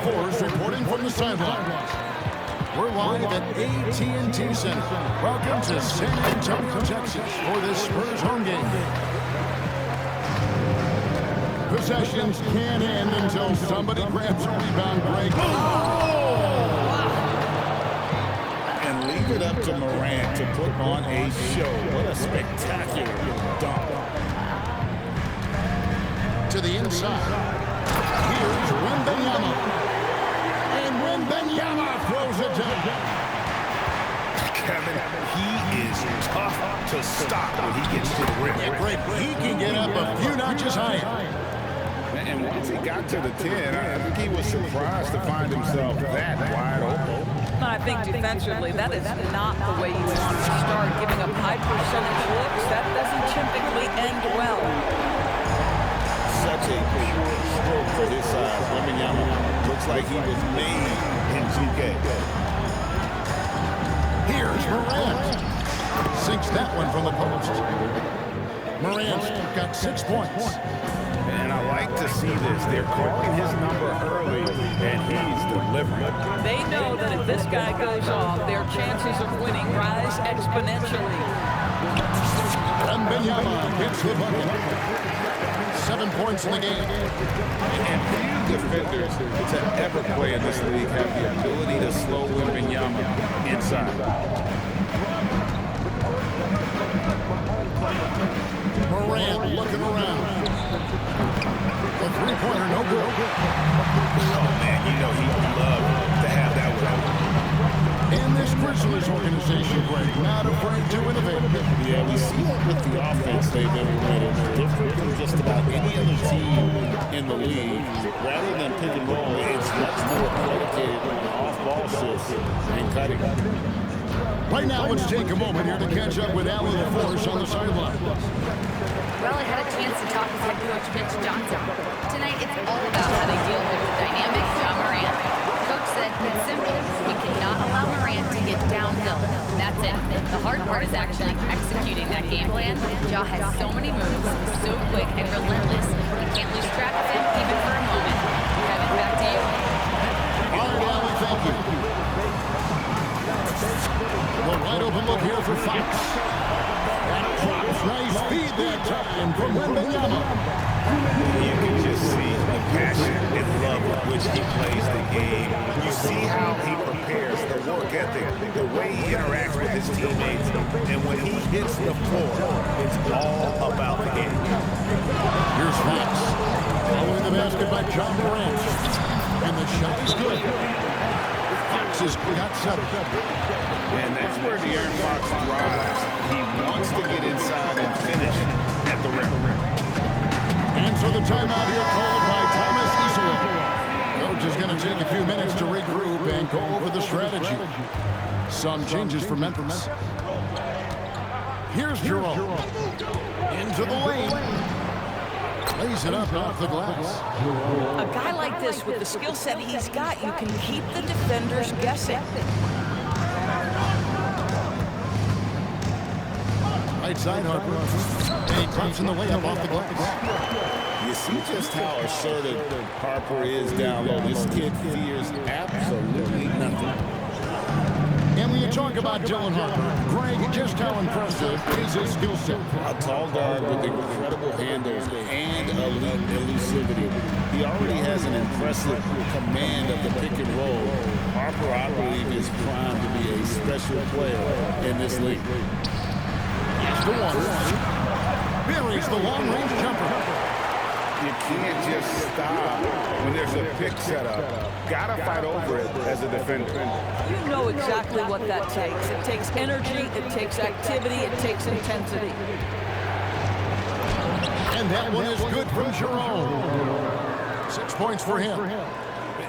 Force reporting from the sidelines. We're live at AT&T Center. Welcome to San Antonio, Texas for this Spurs home game. Possessions can't end until somebody grabs a rebound, Greg. And leave it up to Morant to put on a show. What a spectacular dunk. To the inside. Here's Wembanyama. And Wembanyama throws it down. Kevin, he is tough to stop when he gets to the rim. Yeah, great. He can get up a few notches higher. And once he got to the 10, I think he was surprised to find himself that wide open. I think defensively, that is not the way you want to start giving up high percentage looks. That doesn't typically end well. Such a pure stroke for his side. Wembanyama looks like he was made in 2K. Here's Morant. Sinks that one from the post. Morant's got 6 points. And I like to see this. They're calling his number early, and he's delivering. They know that if this guy goes off, their chances of winning rise exponentially. Wembanyama hits the bucket. 7 points in the game. And few defenders to ever play in this league have the ability to slow Wembanyama inside. Morant looking around. The three-pointer, no good. Oh, man, you know he would love to have that one. And this Grizzlies organization, Greg, not afraid to innovate. Yeah, we see that with the offense they've implemented. Different from just about any other team in the league. Rather than pick and roll, it's much more predicated on off-ball shifts and cutting. Right now, let's take a moment here to catch up with Alan LaForce on the sideline. Well, I had a chance to talk with head coach Mitch Johnson. Tonight, it's all about how they deal with the dynamic John Morant. Coach said it's simple. We cannot allow Morant to get downhill. That's it. The hard part is actually executing that game plan. Ja has so many moves, so quick and relentless. You can't lose track of him even for a moment. Kevin, back to you. All right, Alan, thank you. Well, wide open look here for Fox. That drops. Nice feed that time from Wembanyama. You can just see the passion and love with which he plays the game. You see how he prepares, the work ethic, the way he interacts with his teammates. And when he hits the floor, it's all about the game. Here's Fox. Following the basket by John Morant. And the shot is good. Fox has got 7. And that's where De'Aaron Fox thrives. He wants to get inside and finish at the rim. And so the timeout here called by Thomas Isola. Coach is going to take a few minutes to regroup and go over the strategy. Some changes for Memphis. Here's Jerome. Into the lane. Lays it up off the glass. A guy like this, with the skill set he's got, you can keep the defenders guessing. Right side, Harper. And he drops in the layup off the glass. You see just how assertive Harper is down low. This kid fears absolutely nothing. And when you talk about Dylan Harper, Greg, just how impressive is his skill set? A tall guard with incredible handles and elite elusivity. He already has an impressive command of the pick and roll. Harper, I believe, is primed to be a special player in this league. Here's the one. Buries the long-range jumper. You can't just stop when there's a pick set up. Gotta fight over it as a defender. You know exactly what that takes. It takes energy, it takes activity, it takes intensity. And that one is good from Jerome. 6 points for him.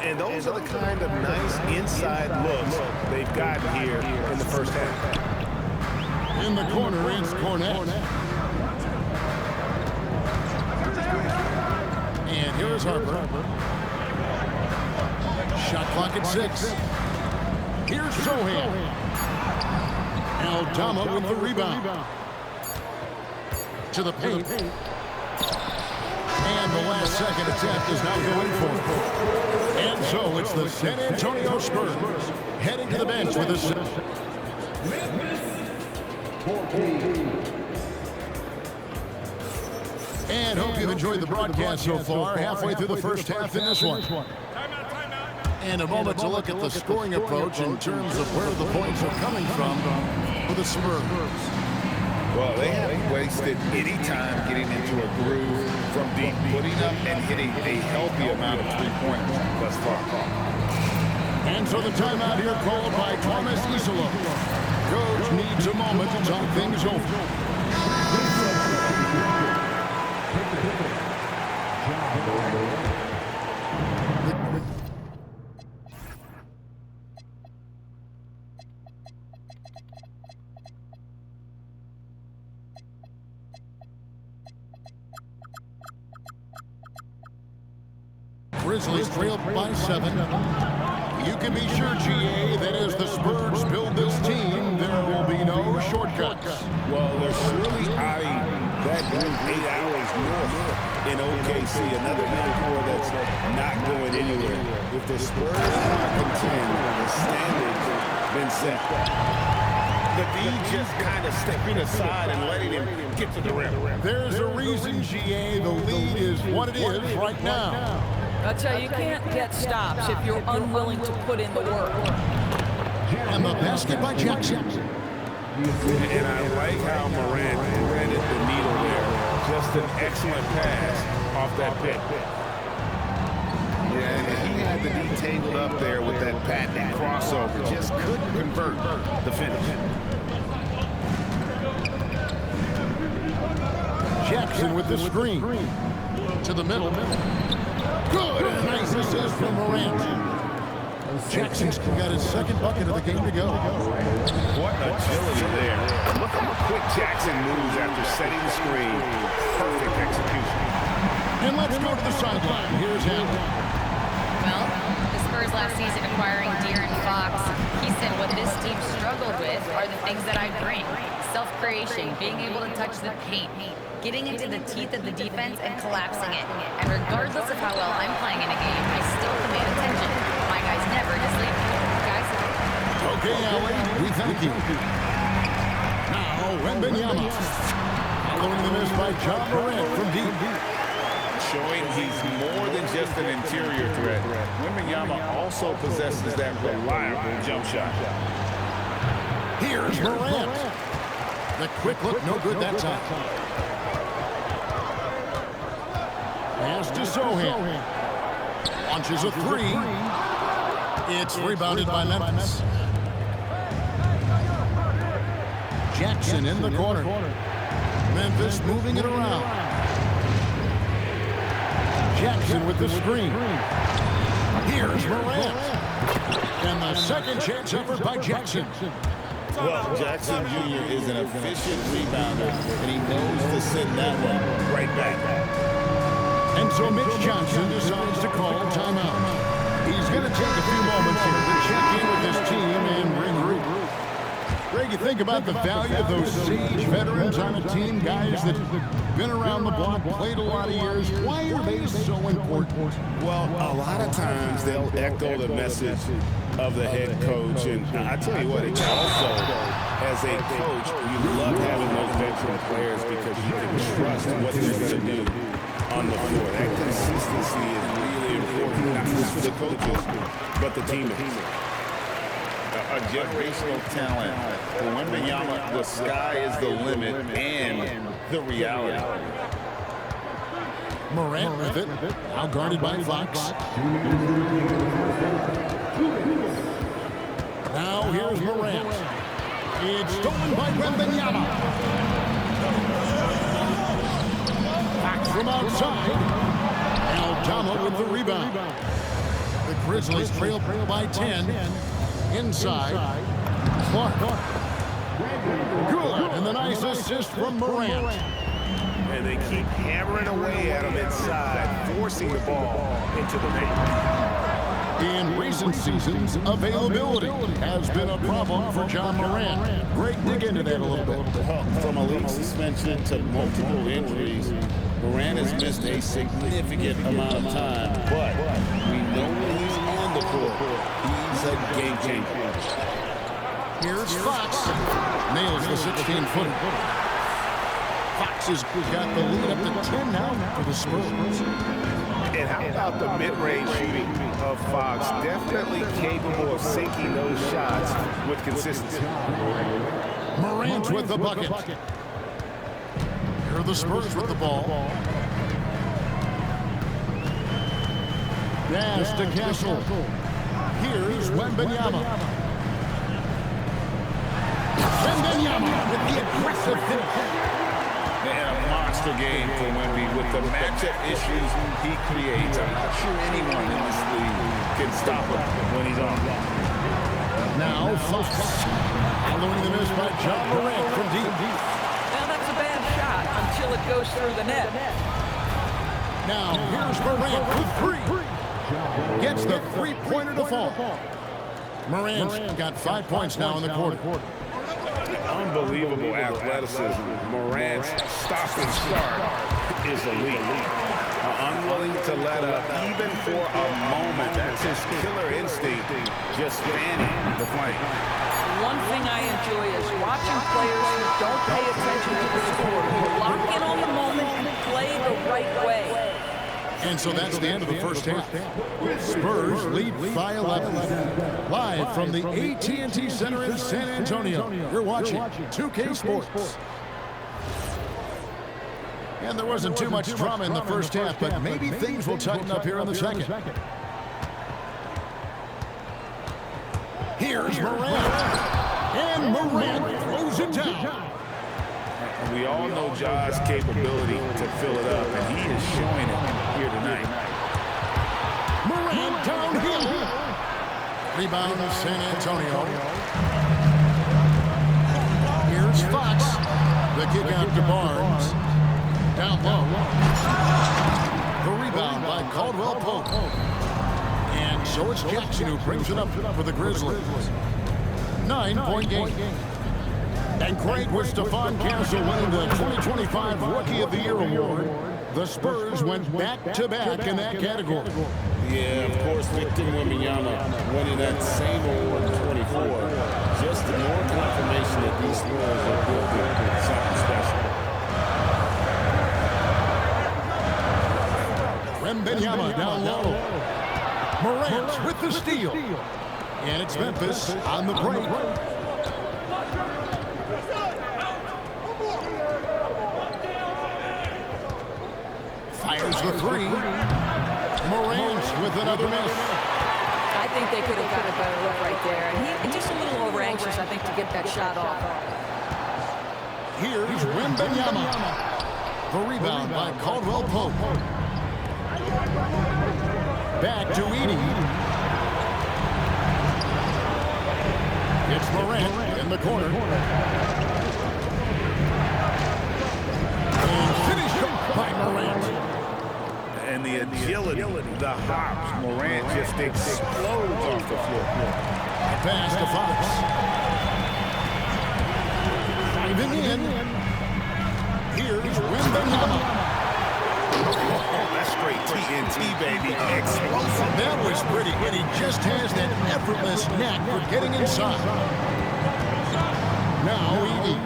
And those are the kind of nice inside looks they've gotten here in the first half. In the corner is Cornette. And here is Harper. Shot clock at 6. Here's Sohan. Aldama with the rebound. To the paint. And the last second attempt is now going for it. And so it's the San Antonio Spurs heading to the bench with a... And hope you've enjoyed the broadcast so far. Halfway through the first half in this one. And a moment to look at the scoring approach in terms of where the points are coming from for the Spurs. Well, they haven't wasted any time getting into a groove from deep, putting up and hitting a healthy amount of three-pointers thus far. And so the timeout here called by Thomas Isola. Coach needs a moment to talk things over. Grizzlies trail by 7. You can be sure, GA, that as the Spurs build this team, there will be no shortcuts. Well, they're surely eyeing that group 8 hours north in OKC, another metaphor that's not going anywhere. If the Spurs want to contend, the standard's been set. The D just kind of stepping aside and letting him get to the rim. There's a reason, GA, the lead is what it is right now. I tell you, you can't get stops if you're unwilling to put in the work. And the basket by Jackson. And I like how Morant threaded the needle there. Just an excellent pass off that pick. Yeah, and he had the D tangled up there with that patented crossover. Just couldn't convert the finish. Jackson with the screen. To the middle. Good. Nice assist from Morant. Jackson's got his second bucket of the game to go. What agility there. Look how quick Jackson moves after setting the screen. Perfect execution. And let's go to the sideline. Here's Allen. Well, the Spurs last season acquiring De'Aaron Fox, he said what this team struggled with are the things that I bring. Self-creation, being able to touch the paint, getting into the teeth of the defense and collapsing it. And regardless of how well I'm playing in a game, I still command attention. My guys never just leave me. Guys. Okay, Allen, we thank you. Now, Wembanyama. Following the miss by John Morant from deep. Showing he's more than just an interior threat. Wembanyama also possesses that reliable jump shot. Here's Morant. The quick look, no good that time. Pass to Sohan. Launches a three. It's rebounded by Memphis. Jackson in the corner. Memphis moving it around. Jackson with the screen. Here's Morant. And the second chance effort by Jackson. Well, Jackson Jr. is an efficient rebounder, and he knows to send that one right back. And so Mitch Johnson decides to call timeout. He's going to take a few moments here to check in with his team and regroup. Greg, you think about the value of those sage veterans on a team, guys that have been around the block, played a lot of years. Why are they so important? Well, a lot of times they'll echo the message of the head coach. And I tell you what, it's also, as a coach, you love having those veteran players because you can trust what they're going to do on the floor. That consistency is really important, not just for the coaches, but the teammates. A generational talent. For Wembanyama, the sky is the limit and the reality. Morant with it. Now guarded by Fox. Now here's Morant. It's stolen by Wembanyama. Back from outside. Aldama with the rebound. The Grizzlies trail by 10. Inside. Clark. Good. And the nice assist from Morant. And they keep hammering away at him inside, forcing the ball into the paint. In recent seasons, availability has been a problem for John Morant. Greg, dig into that a little bit. From a league suspension to multiple injuries, Morant has missed a significant amount of time, but we know when he's on game changer. Here's Fox. Nails the 16-footer. Fox has got the lead up to 10 now for the Spurs. And how about the mid-range shooting of Fox? Definitely capable of sinking those shots with consistency. Morant with the bucket. Here are the Spurs with the ball. Pass to Castle. Here's Wembanyama. Wembanyama with the aggressive finish. And a monster game for Wemby with the matchup issues he creates. I'm not sure anyone in this league can stop him when he's on. Now Fox. Following the miss by John Morant from deep. Now that's a bad shot until it goes through the net. Now here's Morant with three. Gets the three-pointer to fall. Morant's got 5 points now in the quarter. Unbelievable athleticism. Morant's stop and start is elite. Unwilling to let up even for a moment. That's his killer instinct, just fanning the flank. One thing I enjoy is watching players who don't pay attention to the score, who lock in on the moment and play the right way. And so that's the end of the first half. Spurs lead by 11. Live from the AT&T Center in San Antonio, you're watching 2K Sports. And there wasn't too much drama in the first half, but maybe things will tighten up here in the second. Here's Morant. And Morant throws it down. We all know Ja's capability to fill it up, and he is showing it here tonight. Morant downhill. Rebound San Antonio. Here's Fox. The kick out to Barnes. Down low. The rebound by Caldwell Pope. And so it's Jackson who brings it up for the Grizzlies. 9-point game. And great was Stephon Castle winning the 2025 Rookie of the Year award. The Spurs went back-to-back in that category. Yeah, of course, Victor Wembanyama winning that same award in 24. Just more confirmation that these Spurs are building something special. Wembanyama down low. Morant with the steal. And it's Memphis on the break. Fires the three. Morant with another miss. I think they could have got a better look right there. And he just a little over anxious, I think, to get that shot off. Here's Wembanyama. The rebound by Caldwell Pope. Back to Edey. It's Morant in the corner. And finished by Morant. And the agility, the hops, Morant just explodes off the floor. Pass to Fox. Driving in. Here's Wembanyama. That's straight TNT, baby. Explosive. That was pretty good. He just has that effortless knack for getting inside. Now Edey.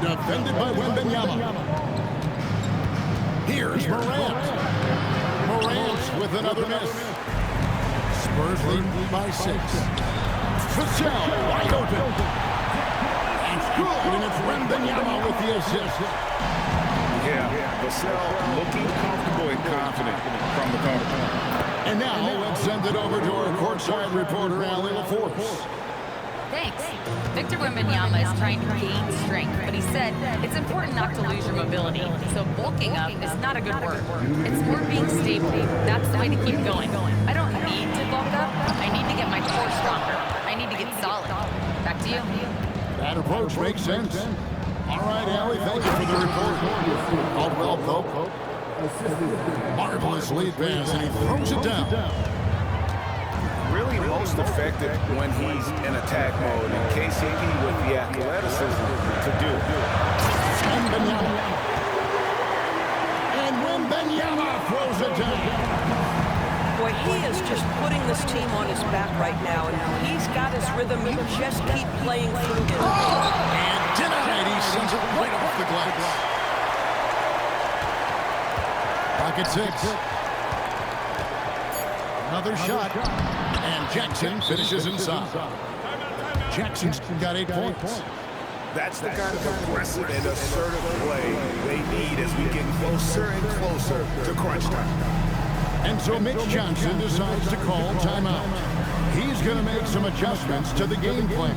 Defended by Wembanyama. Here's Morant. Morant with another miss. Spurs lead by 6. Vassell wide open. And good. And it's Wembanyama with the assist. Yeah, Vassell looking comfortable and confident from the corner. And now let's send it over to our courtside reporter, Allie LaForce. Thanks. Victor Wembanyama is trying to gain strength, but he said it's important not to lose your mobility. So bulking up is not a good word. It's more being stable. That's the way to keep going. I don't need to bulk up. I need to get my core stronger. I need to get solid. Back to you. That approach makes sense. All right, Allie, thank you for the report. Caldwell Pope. Marvelous lead pass, and he throws it down. Really most effective when he's in attack mode, and KCP with the athleticism to do it. And Wembanyama throws it down. Boy, he is just putting this team on his back right now, and he's got his rhythm. You just keep playing through him. And denied. He sends it right off the glass. Pocket 6. Another shot. And Jackson finishes inside. Jackson's got 8 points. That's the kind of aggressive and assertive play they need as we get closer and closer to crunch time. And so Mitch Johnson decides to call timeout. He's going to make some adjustments to the game plan.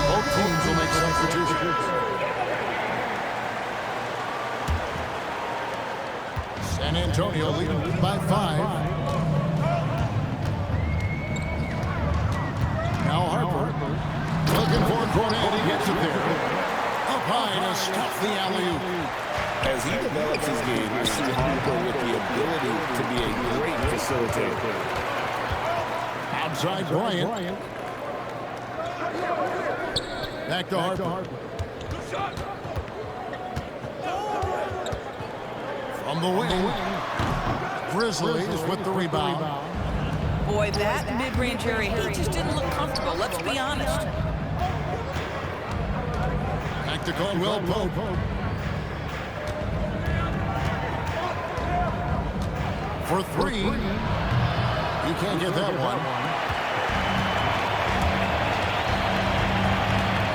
Both teams will make substitutions. San Antonio leading by 5. Now Harper looking for Cornet. He gets it there. Up high to stop the alley-oop. As he develops his game, I see Harper with the ability to be a great facilitator. Outside Bryant. Back to Harper. From the wing. Grizzlies with the rebound. Boy, that mid-range area, he just didn't look comfortable. Let's be honest. Back to Caldwell Pope. For 3. You can't get that one.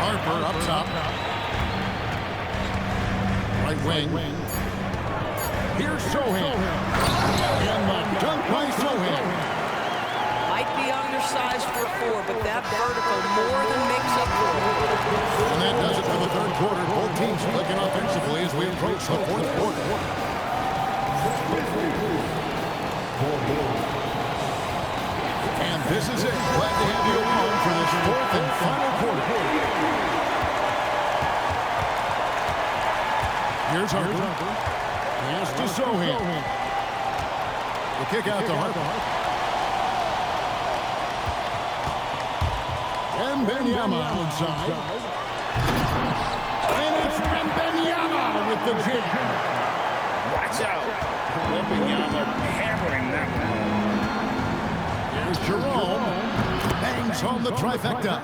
Harper up top. Right wing. Here's Sohan. And the dunk by Sohan. Might be undersized for 4, but that vertical more than makes up for it. And that does it for the third quarter. Both teams clicking offensively as we approach the fourth quarter. And this is it. Glad to have you along for this fourth and final quarter. Here's Harper. Pass to Sohan. The kick out to Harper. And Benyama outside. And it's Benyama with the jam. Watch out. Benyama hammering that one. Here's Jerome. Bangs home the trifecta.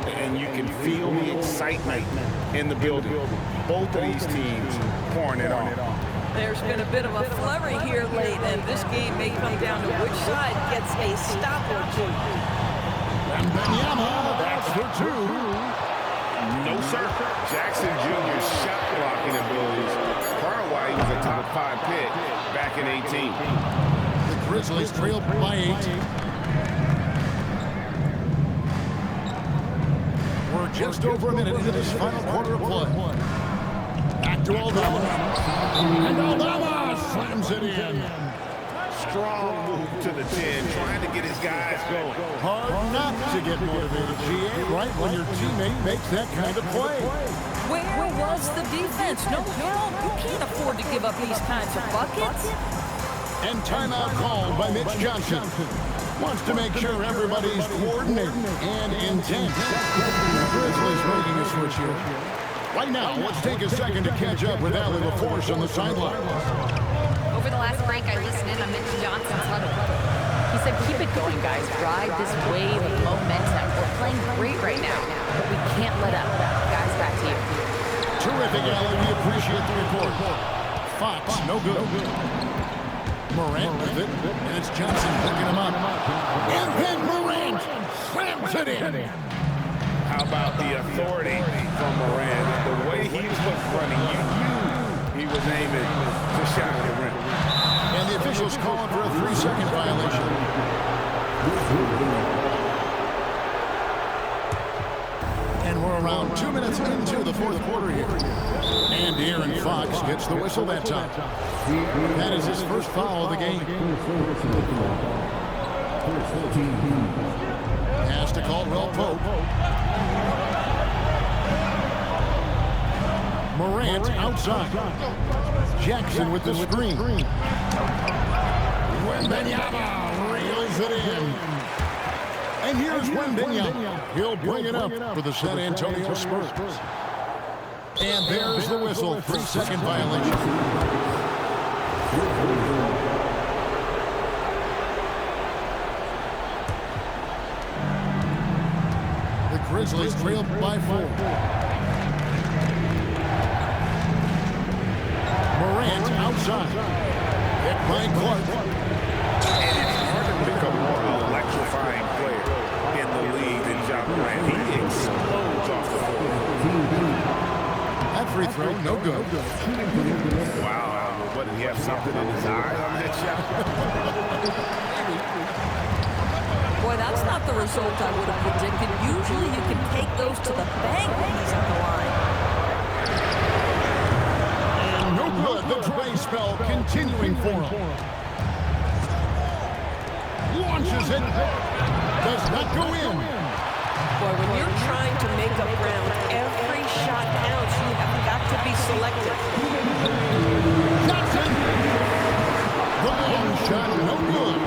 And you can feel the excitement in the building. Both of these teams pouring it on. There's been a bit of a flurry here late, and this game may come down to which side gets a stop or 2. And Benyama, that's for 2. No, sir. Jackson Jr.'s shot blocking abilities. Part of why he was a top 5 pick back in 18. The Grizzlies trail by 8. We're just over a minute into this final quarter of play. Back to Aldama. And Aldama slams it in. Strong move to the 10, trying to get his guys going. Hard not to get motivated, GA, right when your teammate makes that kind of play. Where was the defense? No help. You can't afford to give up these kinds of buckets. And timeout called by Mitch Johnson. Wants to make sure everybody's coordinated and intense. The Grizzlies making a switch here. Right now, let's take a second to catch up with Allie LaForce on the sideline. Over the last break, I listened in on Mitch Johnson's huddle. He said, keep it going, guys. Ride this wave of momentum. We're playing great right now, but we can't let up. Guys, back to you. Terrific, Allie. We appreciate the report. Fox, no good. Morant with it, and it's Johnson picking him up. And then Morant slams it in. How about the authority from Morant? The way he was running, you knew he was aiming to shot the rim. And the officials calling for a 3-second violation. And we're around 2 minutes into the fourth quarter here. And Aaron Fox gets the whistle that time. That is his first foul of the game. Pass to Caldwell Pope. Morant outside. Jackson with the screen. Wembanyama reels it in. And here's Wembanyama. He'll bring it up for the San Antonio Spurs. And there's the whistle. 3-second violation. The Grizzlies trail by 4. Morant outside. Hit by Clark. And it's hard to pick a more electrifying player in the league than Ja Morant. He explodes off the floor. That free throw, no good. Wow. What, did he have something in his eye on that shot? Boy, that's not the result I would have predicted. Usually you can take those to the bank when he's on the line. And no good. The dry spell continuing for him. Launches it. Does not go in. Boy, when you're trying to make up ground, every shot counts. You have got to be selective. Johnson. The long shot, no good.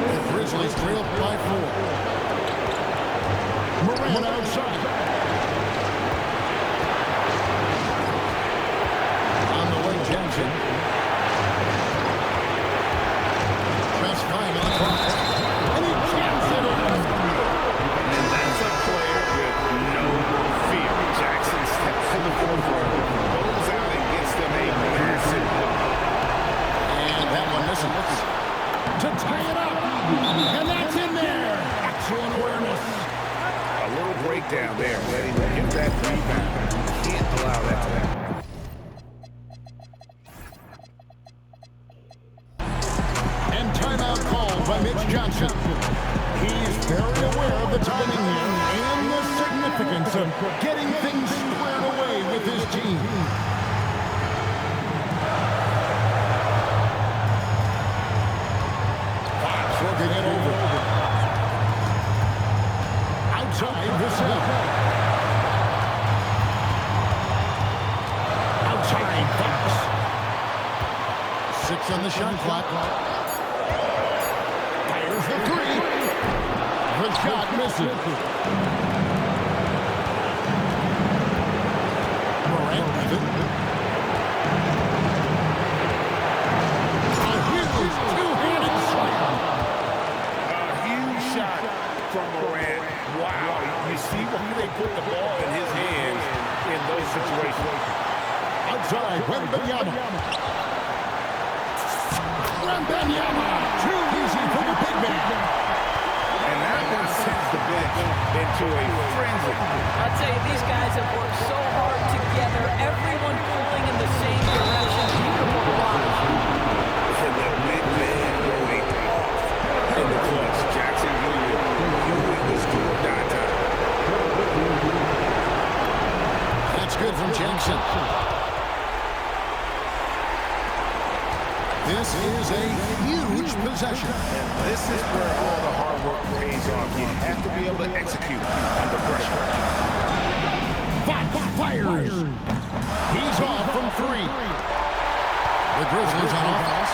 The Grizzlies trail by 4. Morant outside. On the way, Jackson. Best 5 on the clock. And he jams it in. And that's a player with no fear. Jackson steps to the forefront, goes out and gets them a massive block. And that one misses. To tie it up. And that's in there. Excellent awareness. A little breakdown there, letting him get that rebound. Can't allow that to happen. And timeout called by Mitch Johnson. He's very aware of the timing here and the significance of getting things squared away with his team. Fox working it over. Outside Vassell. Outside Fox. 6 on the shot clock. Fires the 3. The shot misses. Morant with it. A huge two-handed slam. A huge shot from Morant. Wow. You see why they put the ball in his hands in those situations. Outside, Wembanyama. Wembanyama. Too easy for the big man. And that one sends the bench into a frenzy. I'll tell you, these guys have worked so hard together. Everyone pulling in the same direction. Beautiful block. And the big man going off in the clutch. Jackson Jr. It was do or die time. That's good from Jackson. This is a huge possession. This is where all the hard work pays off. You have to be able to execute under pressure. Fox fires. He's off from 3. The Grizzlies on offense.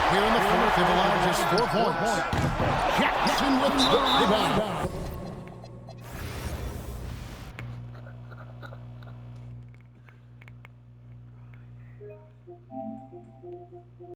Here in the 4th, they've allowed just 4 points. Jackson with the rebound.